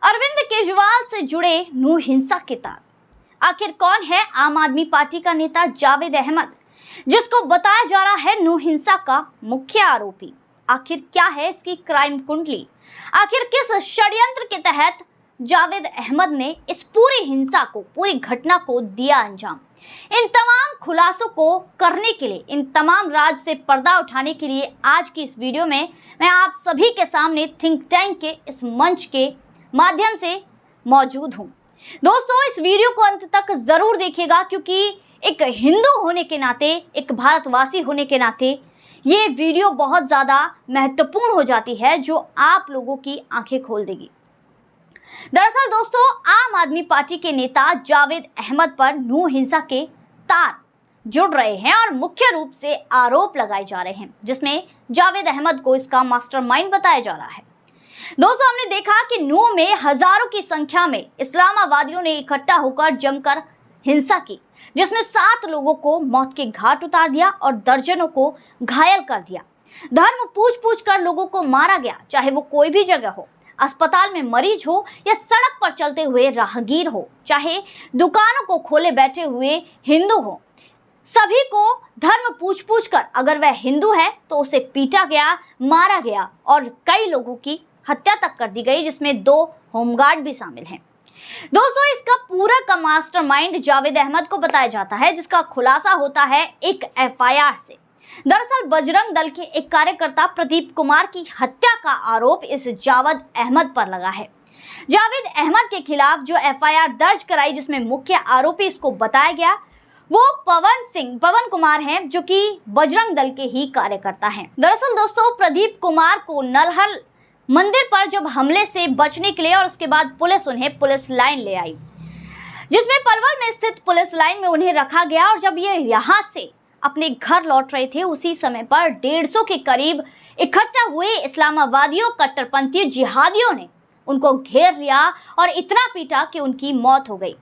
अरविंद केजरीवाल से जुड़े नूर हिंसा के तार। आखिर कौन है आम आदमी पार्टी का नेता जावेद अहमद, जिसको बताया जा रहा है नूर हिंसा का मुख्य आरोपी? आखिर क्या है इसकी क्राइम कुंडली? आखिर किस षड्यंत्र के तहत जावेद अहमद ने इस पूरी हिंसा को, पूरी घटना को दिया अंजाम? इन तमाम खुलासों को करने के लिए, इन तमाम राज से पर्दा उठाने के लिए आज की इस वीडियो में मैं आप सभी के सामने थिंक टैंक के इस मंच के माध्यम से मौजूद हूं। दोस्तों, इस वीडियो को अंत तक जरूर देखिएगा, क्योंकि एक हिंदू होने के नाते, एक भारतवासी होने के नाते ये वीडियो बहुत ज़्यादा महत्वपूर्ण हो जाती है, जो आप लोगों की आंखें खोल देगी। दरअसल दोस्तों, आम आदमी पार्टी के नेता जावेद अहमद पर नूर हिंसा के तार जुड़ रहे हैं और मुख्य रूप से आरोप लगाए जा रहे हैं, जिसमें जावेद अहमद को इसका मास्टरमाइंड बताया जा रहा है। दोस्तों, हमने देखा कि नूह में हजारों की संख्या में इस्लामावादियों ने इकट्ठा होकर जमकर हिंसा की, जिसमें 7 लोगों को मौत के घाट उतार दिया और दर्जनों को घायल कर दिया। धर्म पूछ कर लोगों को मारा गया, चाहे वो कोई भी जगह हो, अस्पताल में मरीज हो या सड़क पर चलते हुए राहगीर हो, चाहे दुकानों को खोले बैठे हुए हिंदू हो। सभी को धर्म पूछ कर अगर वह हिंदू है तो उसे पीटा गया, मारा गया और कई लोगों की हत्या तक कर दी गई, जिसमें 2 होमगार्ड भी शामिल हैं। दोस्तों, इसका पूरा का मास्टरमाइंड जावेद अहमद को बताया जाता है, जिसका खुलासा होता है एक एफआईआर से। दरअसल बजरंग दल के एक कार्यकर्ता प्रदीप कुमार की हत्या का आरोप इस जावेद अहमद पर लगा है। जावेद अहमद के खिलाफ जो एफआईआर दर्ज कराई, जिसमें मुख्य आरोपी इसको बताया गया, वो पवन कुमार हैं, जो कि बजरंग दल के ही कार्यकर्ता हैं। दरअसल दोस्तों, प्रदीप कुमार को नलहर मंदिर पर जब हमले से बचने के लिए और उसके बाद पुलिस उन्हें पुलिस लाइन ले आई, जिसमें पलवल में स्थित पुलिस लाइन में उन्हें रखा गया। और जब ये यहाँ से अपने घर लौट रहे थे, उसी समय पर 150 के करीब इकट्ठा हुए इस्लामावादियों, कट्टरपंथी जिहादियों ने उनको घेर लिया और इतना पीटा कि उनकी मौत हो गई।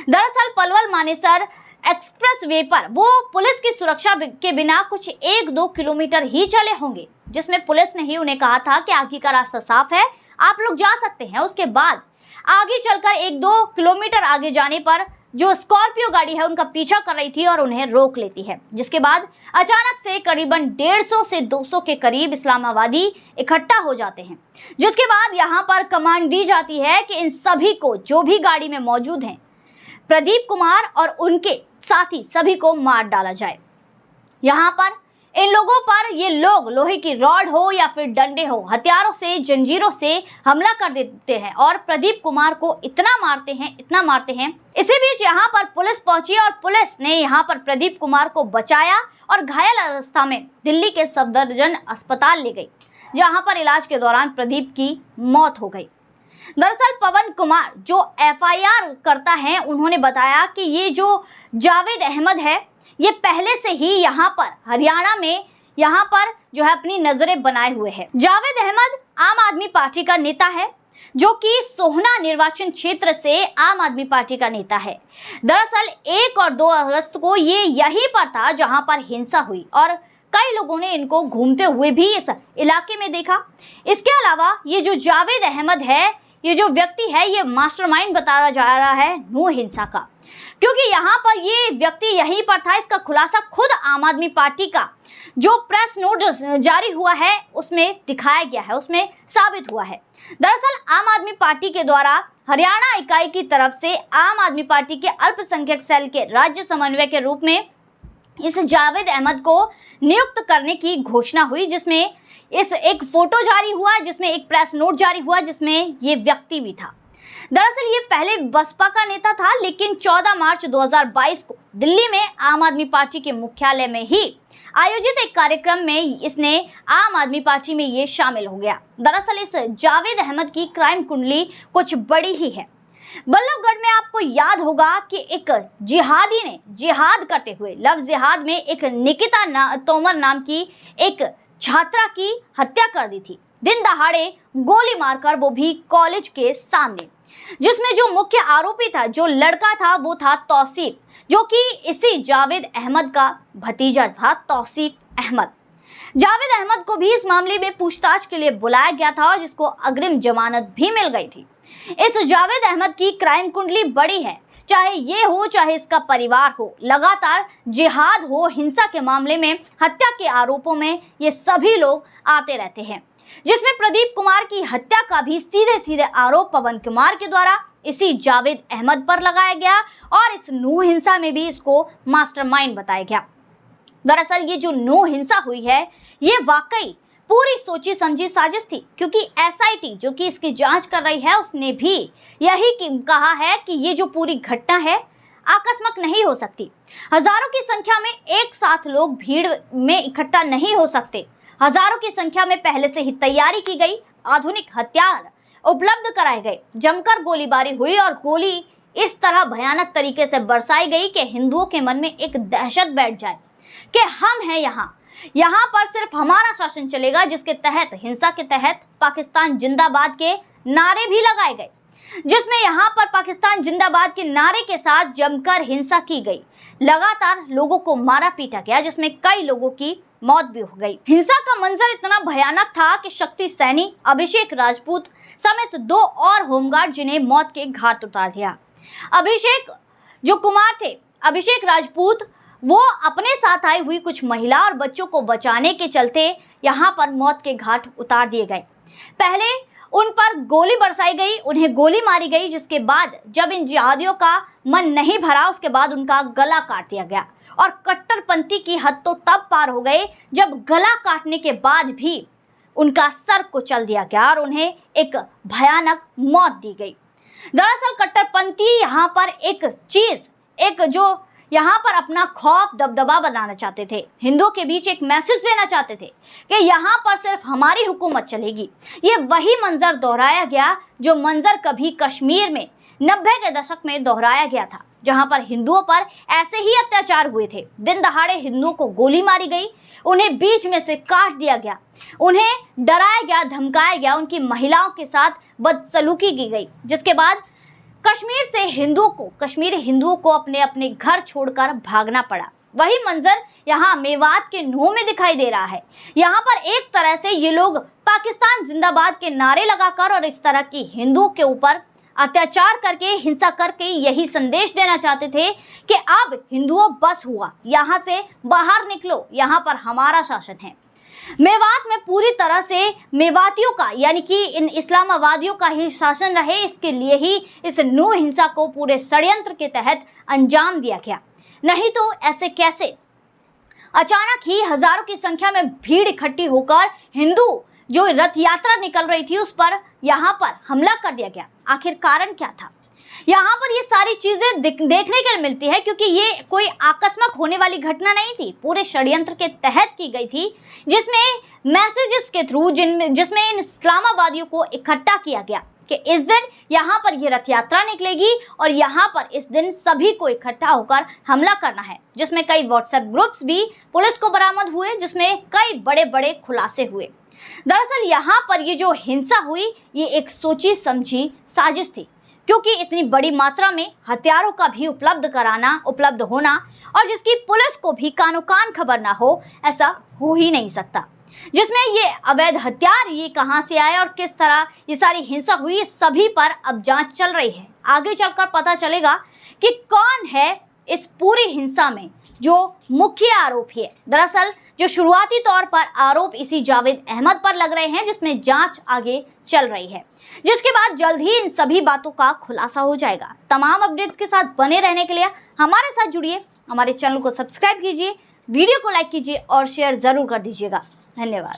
दरअसल पलवल मानेसर एक्सप्रेस वे पर वो पुलिस की सुरक्षा के बिना कुछ 1-2 किलोमीटर ही चले होंगे, जिसमें पुलिस ने ही उन्हें कहा था कि आगे का रास्ता साफ है, आप लोग जा सकते हैं। उसके बाद आगे चलकर 1-2 किलोमीटर आगे जाने पर जो स्कॉर्पियो गाड़ी है उनका पीछा कर रही थी और उन्हें रोक लेती है, जिसके बाद अचानक से करीबन 150 से 200 के करीब इस्लामावादी इकट्ठा हो जाते हैं, जिसके बाद यहाँ पर कमांड दी जाती है कि इन सभी को, जो भी गाड़ी में मौजूद हैं, प्रदीप कुमार और उनके साथी सभी को मार डाला जाए। यहाँ पर इन लोगों पर ये लोग लोहे की रॉड हो या फिर डंडे हो, हथियारों से, जंजीरों से हमला कर देते हैं और प्रदीप कुमार को इतना मारते हैं। इसी बीच यहाँ पर पुलिस पहुंची और पुलिस ने यहाँ पर प्रदीप कुमार को बचाया और घायल अवस्था में दिल्ली के सफदरजंग अस्पताल ले गई, जहाँ पर इलाज के दौरान प्रदीप की मौत हो गई। दरअसल पवन कुमार जो एफआईआर करता है, उन्होंने बताया कि ये जो जावेद अहमद है, ये पहले से ही यहाँ पर हरियाणा में यहाँ पर जो है अपनी नजरें बनाए हुए है। जावेद अहमद आम आदमी पार्टी का नेता है, जो कि सोहना निर्वाचन क्षेत्र से आम आदमी पार्टी का नेता है। दरअसल 1 और 2 अगस्त को ये यहीं पर था जहाँ पर हिंसा हुई और कई लोगों ने इनको घूमते हुए भी इस इलाके में देखा। इसके अलावा ये जो जावेद अहमद है, ये जो व्यक्ति है, ये मास्टरमाइंड बताया जा रहा है नूह हिंसा का, क्योंकि यहाँ पर ये व्यक्ति यहीं पर था। इसका खुलासा खुद आम आदमी पार्टी का जो प्रेस नोट जारी हुआ है उसमें दिखाया गया है, उसमें साबित हुआ है। दरअसल आम आदमी पार्टी के द्वारा हरियाणा इकाई की तरफ से आम आदमी पार्टी के अल्पसंख्यक सेल के राज्य समन्वय के रूप में इस जावेद अहमद को नियुक्त करने की घोषणा हुई, जिसमें इस एक फोटो जारी हुआ, जिसमें एक प्रेस नोट जारी हुआ, जिसमें ये व्यक्ति भी था। दरअसल ये पहले बसपा का नेता था, लेकिन 14 मार्च 2022 को दिल्ली में आम आदमी पार्टी के मुख्यालय में ही आयोजित एक कार्यक्रम में इसने आम आदमी पार्टी में ये शामिल हो गया। दरअसल इस जावेद अहमद की क्राइम कुंडली कुछ बड़ी ही है। बल्लभगढ़ में आपको याद होगा कि एक जिहादी ने जिहाद करते हुए, लव जिहाद में एक निकिता तोमर नाम की एक छात्रा की हत्या कर दी थी, दिन दहाड़े गोली मारकर, वो भी कॉलेज के सामने, जिसमें जो मुख्य आरोपी था, जो लड़का था, वो था तौसीफ, जो कि इसी जावेद अहमद का भतीजा था, तौसीफ अहमद। जावेद अहमद को भी इस मामले में पूछताछ के लिए बुलाया गया था, जिसको अग्रिम जमानत भी मिल गई थी। इस जावेद अहमद की क्राइम कुंडली बड़ी है, चाहे ये हो चाहे इसका परिवार हो, लगातार जिहाद हो, हिंसा के मामले में, हत्या के आरोपों में ये सभी लोग आते रहते हैं, जिसमें प्रदीप कुमार की हत्या का भी सीधे सीधे आरोप पवन कुमार के द्वारा इसी जावेद अहमद पर लगाया गया और इस नूह हिंसा में भी इसको मास्टरमाइंड बताया गया। दरअसल ये जो नूह हिंसा हुई है ये वाकई पूरी सोची समझी साजिश थी, क्योंकि एसआईटी जो कि इसकी जांच कर रही है उसने भी यही कहा है कि ये जो पूरी घटना है आकस्मिक नहीं हो सकती। हजारों की संख्या में एक साथ लोग भीड़ में इकट्ठा नहीं हो सकते। हजारों की संख्या में पहले से ही तैयारी की गई, आधुनिक हथियार उपलब्ध कराए गए, जमकर गोलीबारी हुई और गोली इस तरह भयानक तरीके से बरसाई गई कि हिंदुओं के मन में एक दहशत बैठ जाए कि हम हैं यहाँ पर सिर्फ हमारा शासन चलेगा, जिसके तहत हिंसा के तहत पाकिस्तान जिंदाबाद के नारे भी लगाए गए, जिसमें यहाँ पर पाकिस्तान जिंदाबाद के नारे के साथ जमकर हिंसा की गई। लगातार लोगों को मारा पीटा गया, जिसमें कई लोगों की मौत भी हो गई। हिंसा का मंजर इतना भयानक था कि शक्ति सैनी अभिषेक राजपूत समेत 2 और होमगार्ड जिन्हें मौत के घाट उतार दिया। अभिषेक जो कुमार थे, अभिषेक राजपूत, वो अपने साथ आई हुई कुछ महिला और बच्चों को बचाने के चलते यहाँ पर मौत के घाट उतार दिए गए। पहले उन पर गोली बरसाई गई, उन्हें गोली मारी गई, जिसके बाद जब इन जिहादियों का मन नहीं भरा उसके बाद उनका गला काट दिया गया। और कट्टरपंथी की हद तो तब पार हो गए जब गला काटने के बाद भी उनका सर कुचल दिया गया और उन्हें एक भयानक मौत दी गई। दरअसल कट्टरपंथी यहाँ पर एक जो यहाँ पर अपना खौफ दबदबा बनाना चाहते थे, हिंदुओं के बीच एक मैसेज देना चाहते थे कि यहाँ पर सिर्फ हमारी हुकूमत चलेगी। ये वही मंजर दोहराया गया जो मंजर कभी कश्मीर में 90 के दशक में दोहराया गया था, जहाँ पर हिंदुओं पर ऐसे ही अत्याचार हुए थे। दिन दहाड़े हिंदुओं को गोली मारी गई, उन्हें बीच में से काट दिया गया, उन्हें डराया गया, धमकाया गया, उनकी महिलाओं के साथ बदसलूकी की गई, जिसके बाद कश्मीरी हिंदुओं को अपने अपने घर छोड़कर भागना पड़ा। वही मंजर यहाँ मेवात के नूह में दिखाई दे रहा है। यहाँ पर एक तरह से ये लोग पाकिस्तान जिंदाबाद के नारे लगाकर और इस तरह की हिंदुओं के ऊपर अत्याचार करके, हिंसा करके यही संदेश देना चाहते थे कि अब हिंदुओं बस हुआ, यहाँ से बाहर निकलो, यहाँ पर हमारा शासन है। मेवात में पूरी तरह से मेवातियों का यानी कि इन इस्लामावादियों का ही शासन रहे, इसके लिए ही इस नूह हिंसा को पूरे षड्यंत्र के तहत अंजाम दिया गया। नहीं तो ऐसे कैसे अचानक ही हजारों की संख्या में भीड़ इकट्ठी होकर हिंदू जो रथ यात्रा निकल रही थी उस पर यहाँ पर हमला कर दिया गया। आखिर कारण क्या था? यहाँ पर ये सारी चीजें देखने के लिए मिलती है, क्योंकि ये कोई आकस्मिक होने वाली घटना नहीं थी, पूरे षड्यंत्र के तहत की गई थी, जिसमें मैसेजेस के थ्रू जिसमें इन इस्लामावादियों को इकट्ठा किया गया कि इस दिन यहाँ पर ये रथ यात्रा निकलेगी और यहाँ पर इस दिन सभी को इकट्ठा होकर हमला करना है, जिसमें कई व्हाट्सएप ग्रुप्स भी पुलिस को बरामद हुए, जिसमें कई बड़े बड़े खुलासे हुए। दरअसल यहाँ पर ये जो हिंसा हुई ये एक सोची समझी साजिश थी, क्योंकि इतनी बड़ी मात्रा में हथियारों का भी उपलब्ध होना और जिसकी पुलिस को भी कानो कान खबर ना हो, ऐसा हो ही नहीं सकता। जिसमें ये अवैध हथियार ये कहां से आए और किस तरह ये सारी हिंसा हुई, इस सभी पर अब जांच चल रही है। आगे चलकर पता चलेगा कि कौन है इस पूरी हिंसा में जो मुख्य आरोपी है। दरअसल जो शुरुआती तौर पर आरोप इसी जावेद अहमद पर लग रहे हैं, जिसमें जांच आगे चल रही है, जिसके बाद जल्द ही इन सभी बातों का खुलासा हो जाएगा। तमाम अपडेट्स के साथ बने रहने के लिए हमारे साथ जुड़िए, हमारे चैनल को सब्सक्राइब कीजिए, वीडियो को लाइक कीजिए और शेयर जरूर कर दीजिएगा। धन्यवाद।